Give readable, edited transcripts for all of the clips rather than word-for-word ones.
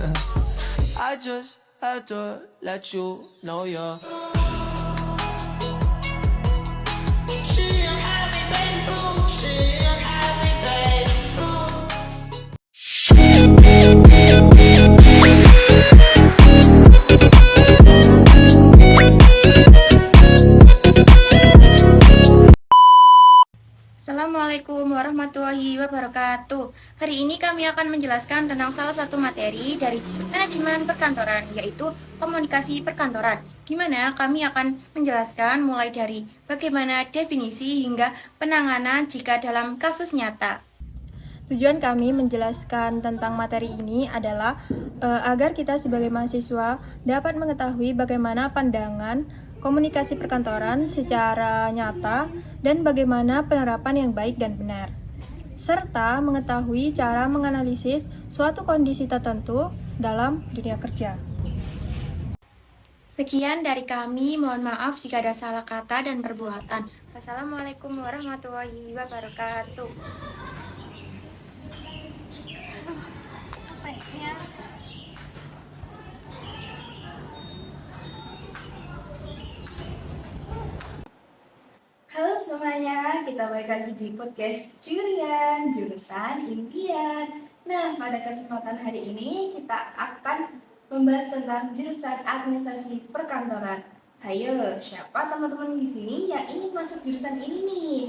I just had to let you know you're. She a happy baby boo. She a happy baby boo. Assalamualaikum warahmatullahi wabarakatuh. Hari ini kami akan menjelaskan tentang salah satu materi dari manajemen perkantoran, yaitu komunikasi perkantoran, di mana kami akan menjelaskan mulai dari bagaimana definisi hingga penanganan jika dalam kasus nyata. Tujuan kami menjelaskan tentang materi ini adalah agar kita sebagai mahasiswa dapat mengetahui bagaimana pandangan komunikasi perkantoran secara nyata dan bagaimana penerapan yang baik dan benar, serta mengetahui cara menganalisis suatu kondisi tertentu dalam dunia kerja. Sekian dari kami, mohon maaf jika ada salah kata dan perbuatan. Wassalamualaikum warahmatullahi wabarakatuh. Halo semuanya, kita balik lagi di podcast Curian, jurusan impian. Nah, pada kesempatan hari ini kita akan membahas tentang jurusan administrasi perkantoran. Hayo, siapa teman-teman di sini yang ingin masuk jurusan ini nih?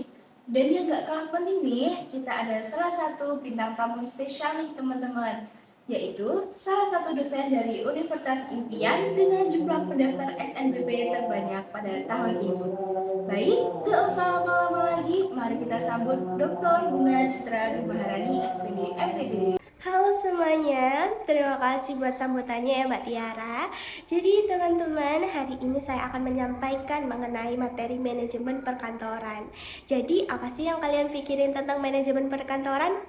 Dan yang gak kalah penting nih, kita ada salah satu bintang tamu spesial nih teman-teman, yaitu salah satu dosen dari Universitas Impian dengan jumlah pendaftar SNBP terbanyak pada tahun ini. Baik, gak usah lama-lama lagi, mari kita sambut Dr. Bunga Citra Maharani, SPD, MPD. Halo semuanya, terima kasih buat sambutannya ya Mbak Tiara. Jadi teman-teman, hari ini saya akan menyampaikan mengenai materi manajemen perkantoran. Jadi apa sih yang kalian pikirin tentang manajemen perkantoran?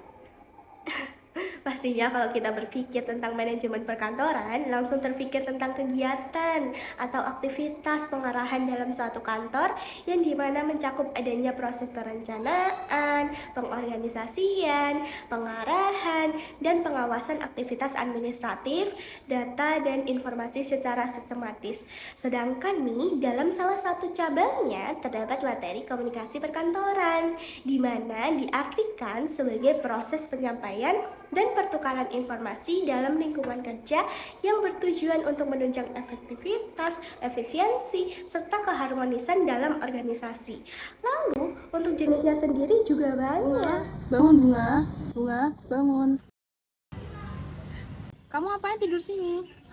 Pastinya kalau kita berpikir tentang manajemen perkantoran, langsung terpikir tentang kegiatan atau aktivitas pengarahan dalam suatu kantor yang dimana mencakup adanya proses perencanaan, pengorganisasian, pengarahan, dan pengawasan aktivitas administratif, data, dan informasi secara sistematis. Sedangkan nih, dalam salah satu cabangnya terdapat materi komunikasi perkantoran, di mana diartikan sebagai proses penyampaian dan pertukaran informasi dalam lingkungan kerja yang bertujuan untuk menunjang efektivitas, efisiensi, serta keharmonisan dalam organisasi. Lalu, untuk jenisnya sendiri juga banyak. Bangun Bunga, bangun. Kamu ngapain tidur sini?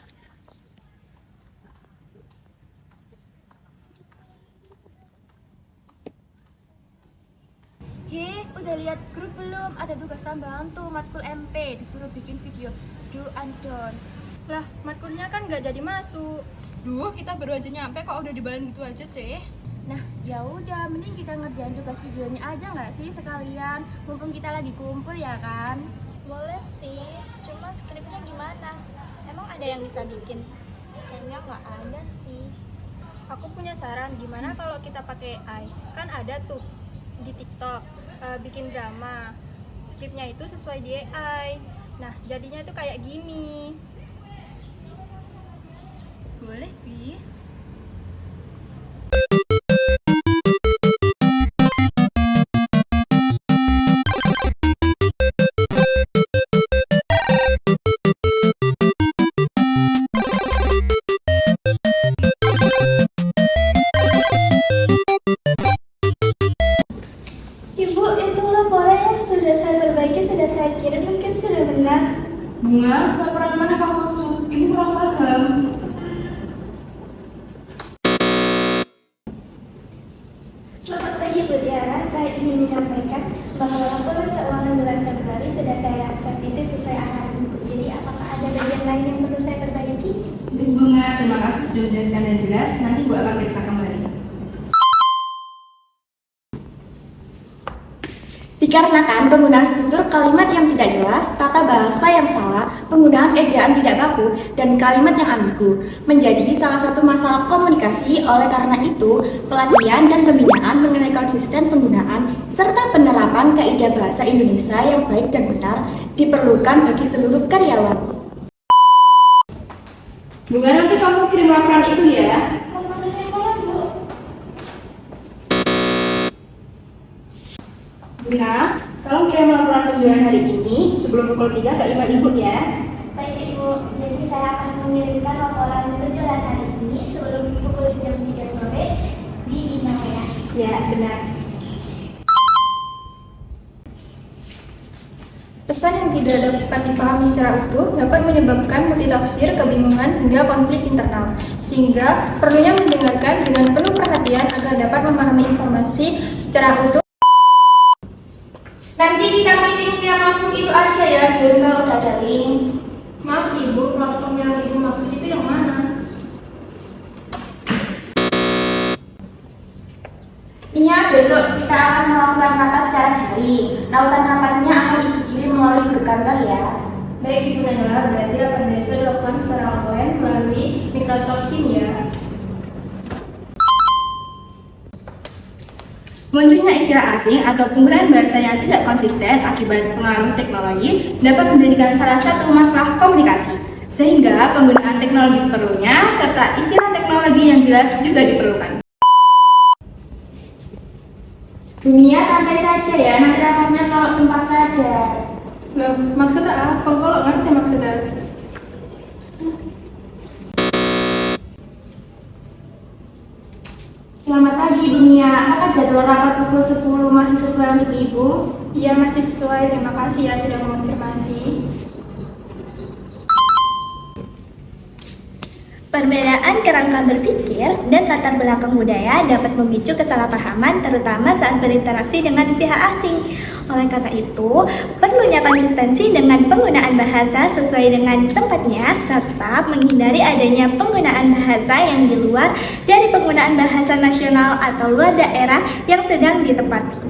Hei, udah lihat grup belum? Ada tugas tambahan tuh, matkul MP, disuruh bikin video do and don't. Lah, matkulnya kan nggak jadi masuk. Duh, kita baru aja nyampe kok udah dibalain gitu aja sih. Nah, ya udah, mending kita ngerjain tugas videonya aja nggak sih sekalian, mumpung kita lagi kumpul ya kan? Boleh sih, cuma skripnya gimana? Emang ada yang bisa bikin? Kayaknya nggak ada sih. Aku punya saran, gimana kalau kita pakai AI? Kan ada tuh di TikTok bikin drama. Skripnya itu sesuai di AI. Nah, jadinya itu kayak gini. Boleh sih. Ibu, itu laporannya sudah saya perbaiki, sudah saya kirim, mungkin sudah benar. Bunga, laporan mana kamu maksud? Ibu kurang paham. Selamat pagi Bu Tiara, saya ingin menyampaikan bahwa laporan keuangan bulan Februari sudah saya revisi sesuai arahan Ibu. Jadi apakah ada bagian lain yang perlu saya perbaiki? Bunga, terima kasih sudah menjelaskan dengan jelas. Nanti Bu akan periksa kembali. Dikarenakan penggunaan struktur kalimat yang tidak jelas, tata bahasa yang salah, penggunaan ejaan tidak baku, dan kalimat yang ambigu menjadi salah satu masalah komunikasi. Oleh karena itu, pelatihan dan pembinaan mengenai konsisten penggunaan serta penerapan kaidah bahasa Indonesia yang baik dan benar diperlukan bagi seluruh karyawan. Bunga, nanti kamu kirim laporan itu ya. Bunga, tolong kirim laporan penjualan hari ini sebelum pukul 3 ke email ibu ya. Baik Ibu, jadi saya akan mengirimkan laporan penjualan hari ini sebelum pukul jam 3 sore di email ya. Ya, benar. Pesan yang tidak dapat dipahami secara utuh dapat menyebabkan multitafsir, kebingungan, hingga konflik internal. Sehingga perlunya mendengarkan dengan penuh perhatian agar dapat memahami informasi secara utuh. Nanti kita meeting via platform itu aja ya, Jun, kalau udah ada link. Maaf Ibu, platform yang Ibu maksud itu yang mana? Mia, besok kita akan melakukan rapat secara daring. Lautan rapatnya akan Ibu kirim melalui grup kantor ya. Baik Ibu Nahla, berarti rapat besok dilakukan secara online melalui Microsoft Teams ya. Munculnya istilah asing atau penggunaan bahasa yang tidak konsisten akibat pengaruh teknologi dapat menjadikan salah satu masalah komunikasi. Sehingga penggunaan teknologi seperlunya serta istilah teknologi yang jelas juga diperlukan. Dunia santai saja ya, nanti rapatnya kalau sempat saja. Loh, maksudnya apa? Kalau ngerti maksudnya? Selamat pagi Ibu Mia, apakah jadwal rapat pukul 10 masih sesuai untuk Ibu? Iya masih sesuai, terima kasih ya sudah mengonfirmasi. Perbedaan kerangka berpikir dan latar belakang budaya dapat memicu kesalahpahaman terutama saat berinteraksi dengan pihak asing. Oleh karena itu, perlunya konsistensi dengan penggunaan bahasa sesuai dengan tempatnya serta menghindari adanya penggunaan bahasa yang di luar dari penggunaan bahasa nasional atau luar daerah yang sedang ditempati.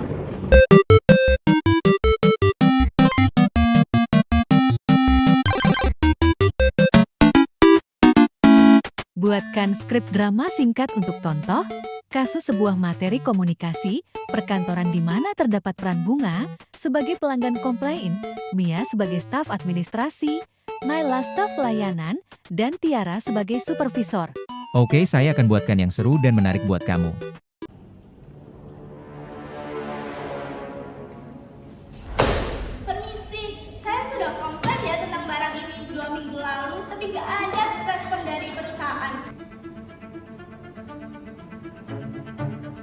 Buatkan skrip drama singkat untuk contoh, kasus sebuah materi komunikasi, perkantoran di mana terdapat peran Bunga sebagai pelanggan komplain, Mia sebagai staf administrasi, Naila staf pelayanan, dan Tiara sebagai supervisor. Oke, saya akan buatkan yang seru dan menarik buat kamu. Permisi, saya sudah komplain ya tentang barang ini 2 minggu lalu, tapi nggak ada respon dari perusahaan.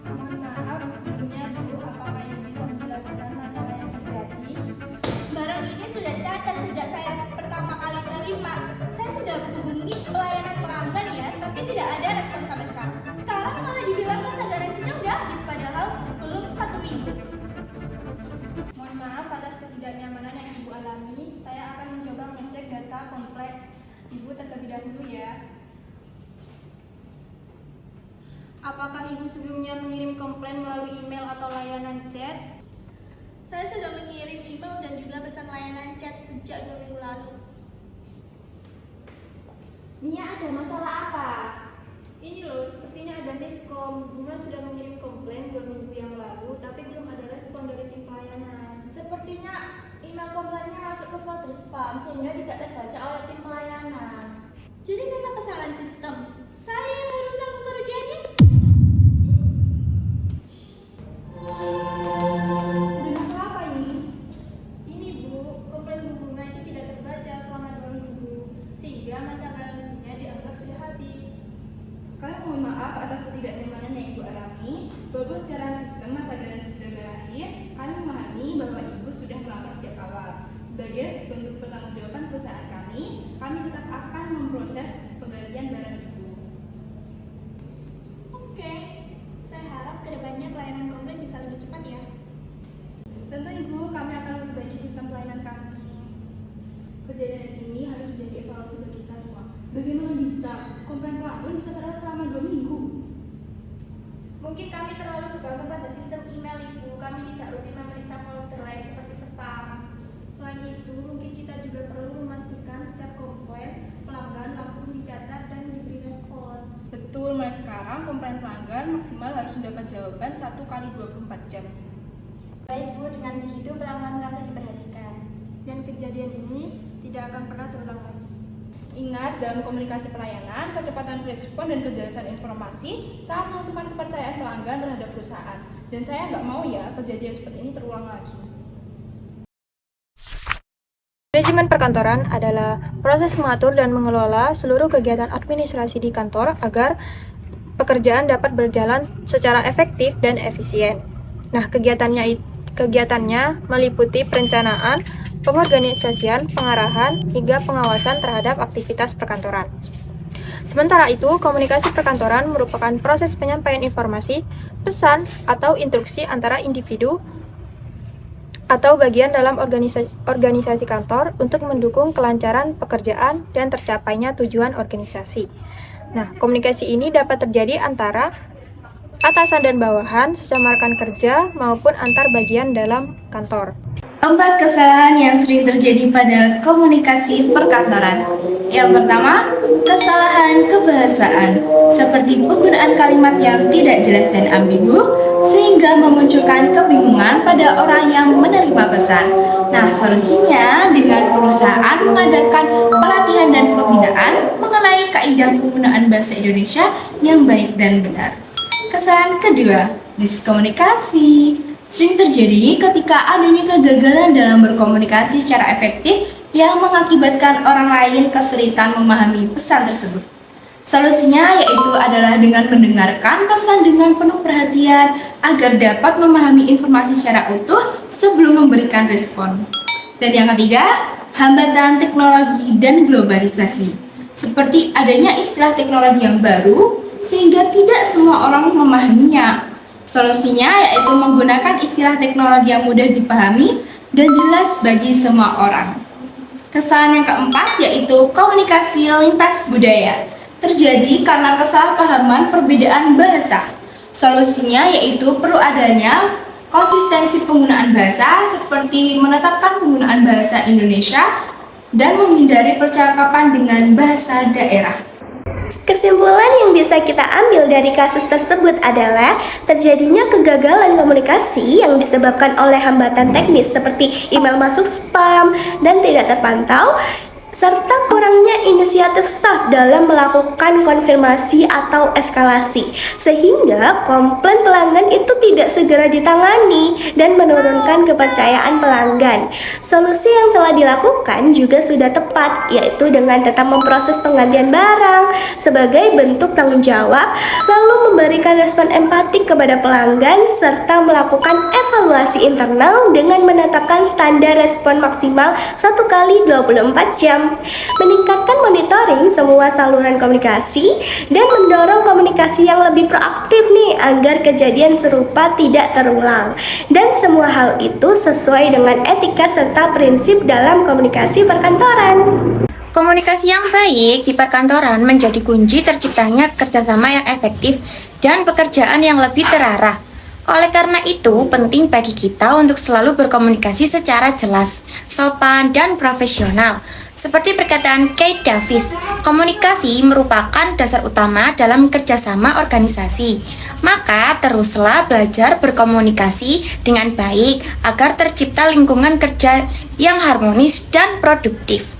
Mohon maaf sebelumnya Bu, apakah Ibu bisa menjelaskan masalah yang terjadi? Barang ini sudah cacat sejak saya pertama kali terima. Saya sudah hubungi pelayanan pelanggan ya, tapi tidak ada respon sampai sekarang. Sekarang malah dibilang masa garansinya udah habis, padahal belum 1 minggu. Mohon maaf atas ketidaknyamanan yang Ibu alami. Saya akan mencoba mengecek data komplek Ibu terlebih dahulu ya. Apakah Ibu sebelumnya mengirim komplain melalui email atau layanan chat? Saya sudah mengirim email dan juga pesan layanan chat sejak 2 minggu lalu. Mia, ada masalah apa? Ini loh, sepertinya ada miskom. Bunga sudah mengirim komplain 2 minggu yang lalu, tapi belum ada respon dari tim pelayanan. Sepertinya email komplainnya masuk ke folder spam sehingga tidak terbaca oleh tim pelayanan. Jadi memang kesalahan sistem. Saya yang harus tanggung kerugiannya. Ada masalah apa ini? Ini Bu, komplain Bu Bunga itu tidak terbaca selama 2 minggu, sehingga masa garansinya dianggap sudah habis. Kami mohon maaf atas ketidaknyamanan yang Ibu alami. Walaupun secara sistem masa garansi sudah berakhir, kami memahami bahwa Ibu sudah melapor sejak awal. Sebagai bentuk pertanggungjawaban perusahaan kami tetap akan memproses penggantian barang Ibu. Oke, saya harap kedepannya pelayanan komplain bisa lebih cepat ya. Tentu Ibu, kami akan memperbaiki sistem pelayanan kami. Kejadian ini harus menjadi evaluasi bagi kita semua. Bagaimana bisa komplain pelanggan bisa terus selama 2 minggu? Mungkin kami terlalu bergantung pada sistem email Ibu. Kami tidak rutin memeriksa folder lain seperti spam. Selain itu, mungkin kita juga perlu memastikan setiap komplain pelanggan langsung dicatat dan diberi respon. Betul, mulai sekarang komplain pelanggan maksimal harus mendapat jawaban 1 kali 24 jam. Baik Bu, dengan begitu pelanggan merasa diperhatikan. Dan kejadian ini tidak akan pernah terulang lagi. Ingat, dalam komunikasi pelayanan, kecepatan respon dan kejelasan informasi sangat menentukan kepercayaan pelanggan terhadap perusahaan. Dan saya nggak mau ya kejadian seperti ini terulang lagi. Manajemen perkantoran adalah proses mengatur dan mengelola seluruh kegiatan administrasi di kantor agar pekerjaan dapat berjalan secara efektif dan efisien. Nah, kegiatannya meliputi perencanaan, pengorganisasian, pengarahan, hingga pengawasan terhadap aktivitas perkantoran. Sementara itu, komunikasi perkantoran merupakan proses penyampaian informasi, pesan, atau instruksi antara individu atau bagian dalam organisasi kantor untuk mendukung kelancaran pekerjaan dan tercapainya tujuan organisasi. Nah, komunikasi ini dapat terjadi antara atasan dan bawahan, sesama rekan kerja, maupun antar bagian dalam kantor. 4 kesalahan yang sering terjadi pada komunikasi perkantoran. Yang pertama, kesalahan kebahasaan, seperti penggunaan kalimat yang tidak jelas dan ambigu, sehingga memunculkan kebingungan pada orang yang menerima pesan. Nah, solusinya dengan perusahaan mengadakan pelatihan dan pembinaan mengenai kaidah penggunaan bahasa Indonesia yang baik dan benar. Kesalahan kedua, miskomunikasi. Sering terjadi ketika adanya kegagalan dalam berkomunikasi secara efektif yang mengakibatkan orang lain kesulitan memahami pesan tersebut. Solusinya yaitu adalah dengan mendengarkan pesan dengan penuh perhatian agar dapat memahami informasi secara utuh sebelum memberikan respon. Dan yang ketiga, hambatan teknologi dan globalisasi. Seperti adanya istilah teknologi yang baru sehingga tidak semua orang memahaminya. Solusinya yaitu menggunakan istilah teknologi yang mudah dipahami dan jelas bagi semua orang. Kesalahan yang keempat yaitu komunikasi lintas budaya. Terjadi karena kesalahpahaman perbedaan bahasa. Solusinya yaitu perlu adanya konsistensi penggunaan bahasa seperti menetapkan penggunaan bahasa Indonesia dan menghindari percakapan dengan bahasa daerah. Kesimpulan yang bisa kita ambil dari kasus tersebut adalah terjadinya kegagalan komunikasi yang disebabkan oleh hambatan teknis seperti email masuk spam dan tidak terpantau, serta kurangnya inisiatif staf dalam melakukan konfirmasi atau eskalasi, sehingga komplain pelanggan itu tidak segera ditangani dan menurunkan kepercayaan pelanggan. Solusi yang telah dilakukan juga sudah tepat, yaitu dengan tetap memproses penggantian barang sebagai bentuk tanggung jawab, lalu memberikan respon empatik kepada pelanggan, serta melakukan evaluasi internal dengan menetapkan standar respon maksimal 1 kali 24 jam. Meningkatkan monitoring semua saluran komunikasi dan mendorong komunikasi yang lebih proaktif nih agar kejadian serupa tidak terulang. Dan semua hal itu sesuai dengan etika serta prinsip dalam komunikasi perkantoran. Komunikasi yang baik di perkantoran menjadi kunci terciptanya kerjasama yang efektif dan pekerjaan yang lebih terarah. Oleh karena itu, penting bagi kita untuk selalu berkomunikasi secara jelas, sopan, dan profesional. Seperti perkataan Kate Davis, komunikasi merupakan dasar utama dalam kerjasama organisasi. Maka teruslah belajar berkomunikasi dengan baik agar tercipta lingkungan kerja yang harmonis dan produktif.